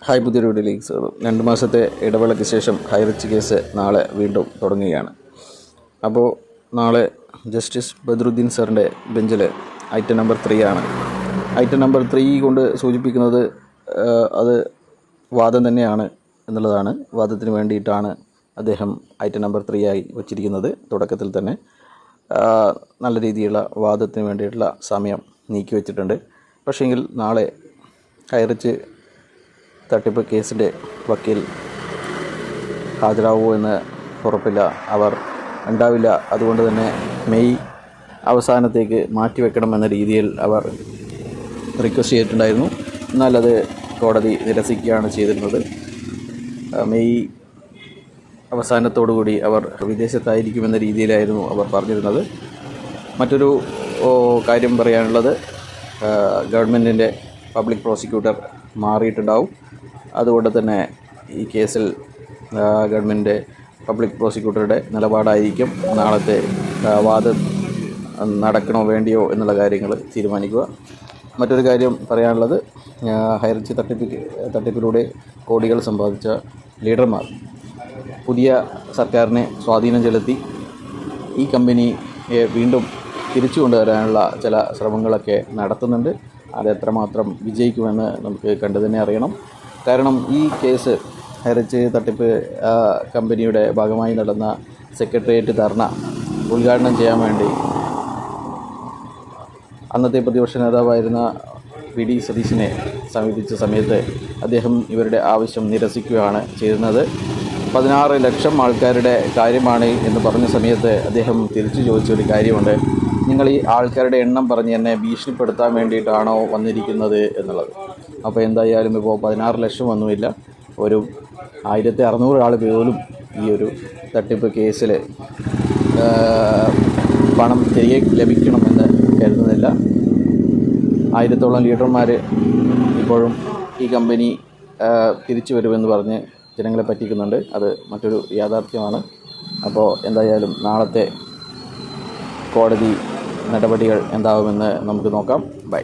Hi, പുതിയൊരു വീഡിയോയിലേക്ക് സ്വാഗതം. 2 മാസത്തെ ഇടവേളയ്ക്ക് ശേഷം ഹൈറിച്ച് കേസ് നാളെ വീണ്ടും തുടങ്ങുകയാണ്. അപ്പോൾ നാളെ ജസ്റ്റിസ് ബദറുദ്ദീൻ സാറിൻ്റെ ബെഞ്ചിൽ ഐറ്റം നമ്പർ 3 ആണ്. ഐറ്റം നമ്പർ 3 കൊണ്ട് സൂചിപ്പിക്കുന്നത് അത് വാദം തന്നെയാണ് എന്നുള്ളതാണ്. വാദത്തിന് വേണ്ടിയിട്ടാണ് അദ്ദേഹം ഐറ്റം നമ്പർ 3 ആയി വച്ചിരിക്കുന്നത്. തുടക്കത്തിൽ തന്നെ നല്ല രീതിയിലുള്ള വാദത്തിന് വേണ്ടിയിട്ടുള്ള സമയം നീക്കി വച്ചിട്ടുണ്ട്. പക്ഷേങ്കിൽ നാളെ ഹൈറിച്ച് തട്ടിപ്പ് കേസിൻ്റെ വക്കീൽ ഹാജരാകുമോ എന്ന് ഉറപ്പില്ല. അവർ ഉണ്ടാവില്ല. അതുകൊണ്ട് തന്നെ മെയ് അവസാനത്തേക്ക് മാറ്റിവെക്കണമെന്ന രീതിയിൽ അവർ റിക്വസ്റ്റ് ചെയ്തിട്ടുണ്ടായിരുന്നു. എന്നാൽ അത് കോടതി നിരസിക്കുകയാണ് ചെയ്തിരുന്നത്. മെയ് അവസാനത്തോടുകൂടി അവർ വിദേശത്തായിരിക്കുമെന്ന രീതിയിലായിരുന്നു അവർ പറഞ്ഞിരുന്നത്. മറ്റൊരു കാര്യം പറയാനുള്ളത്, ഗവൺമെൻറ്റിൻ്റെ പബ്ലിക് പ്രോസിക്യൂട്ടർ മാറിയിട്ടുണ്ടാവും. അതുകൊണ്ട് തന്നെ ഈ കേസിൽ ഗവൺമെൻറ് പബ്ലിക് പ്രോസിക്യൂട്ടറുടെ നിലപാടായിരിക്കും നാളത്തെ വാദം നടക്കണോ വേണ്ടിയോ എന്നുള്ള കാര്യങ്ങൾ തീരുമാനിക്കുക. മറ്റൊരു കാര്യം പറയാനുള്ളത്, ഹൈറിച്ച് തട്ടിപ്പിലൂടെ കോടികൾ സമ്പാദിച്ച ലീഡർമാർ പുതിയ സർക്കാരിനെ സ്വാധീനം ചെലുത്തി ഈ കമ്പനിയെ വീണ്ടും തിരിച്ചു കൊണ്ടുവരാനുള്ള ചില ശ്രമങ്ങളൊക്കെ നടത്തുന്നുണ്ട്. അതെത്രമാത്രം വിജയിക്കുമെന്ന് നമുക്ക് കണ്ടു തന്നെ അറിയണം. കാരണം ഈ കേസ് ഹൈറിച്ച് തട്ടിപ്പ് കമ്പനിയുടെ ഭാഗമായി നടന്ന സെക്രട്ടേറിയറ്റ് ധർണ ഉദ്ഘാടനം ചെയ്യാൻ വേണ്ടി അന്നത്തെ പ്രതിപക്ഷ നേതാവായിരുന്ന വി ഡി സതീശനെ സമീപിച്ച സമയത്ത് അദ്ദേഹം ഇവരുടെ ആവശ്യം നിരസിക്കുകയാണ് ചെയ്യുന്നത്. 16 ലക്ഷം ആൾക്കാരുടെ കാര്യമാണ് എന്ന് പറഞ്ഞ സമയത്ത് അദ്ദേഹം തിരിച്ചു ചോദിച്ചൊരു കാര്യമുണ്ട്, നിങ്ങൾ ഈ ആൾക്കാരുടെ എണ്ണം പറഞ്ഞ് എന്നെ ഭീഷണിപ്പെടുത്താൻ വേണ്ടിയിട്ടാണോ വന്നിരിക്കുന്നത് എന്നുള്ളത്. അപ്പോൾ എന്തായാലും ഇപ്പോൾ 16 ലക്ഷം ഒന്നുമില്ല, ഒരു 1600 ആൾ പോലും ഈ ഒരു തട്ടിപ്പ് കേസിൽ പണം തിരികെ ലഭിക്കണമെന്ന് കരുതുന്നില്ല. 1000-ഓളം ലീഡർമാർ ഇപ്പോഴും ഈ കമ്പനി തിരിച്ചു വരുമെന്ന് പറഞ്ഞ് ജനങ്ങളെ പറ്റിക്കുന്നുണ്ട്. അത് മറ്റൊരു യാഥാർത്ഥ്യമാണ്. അപ്പോൾ എന്തായാലും നാളത്തെ കോടതി നടപടികൾ എന്താവുമെന്ന് നമുക്ക് നോക്കാം. ബൈ.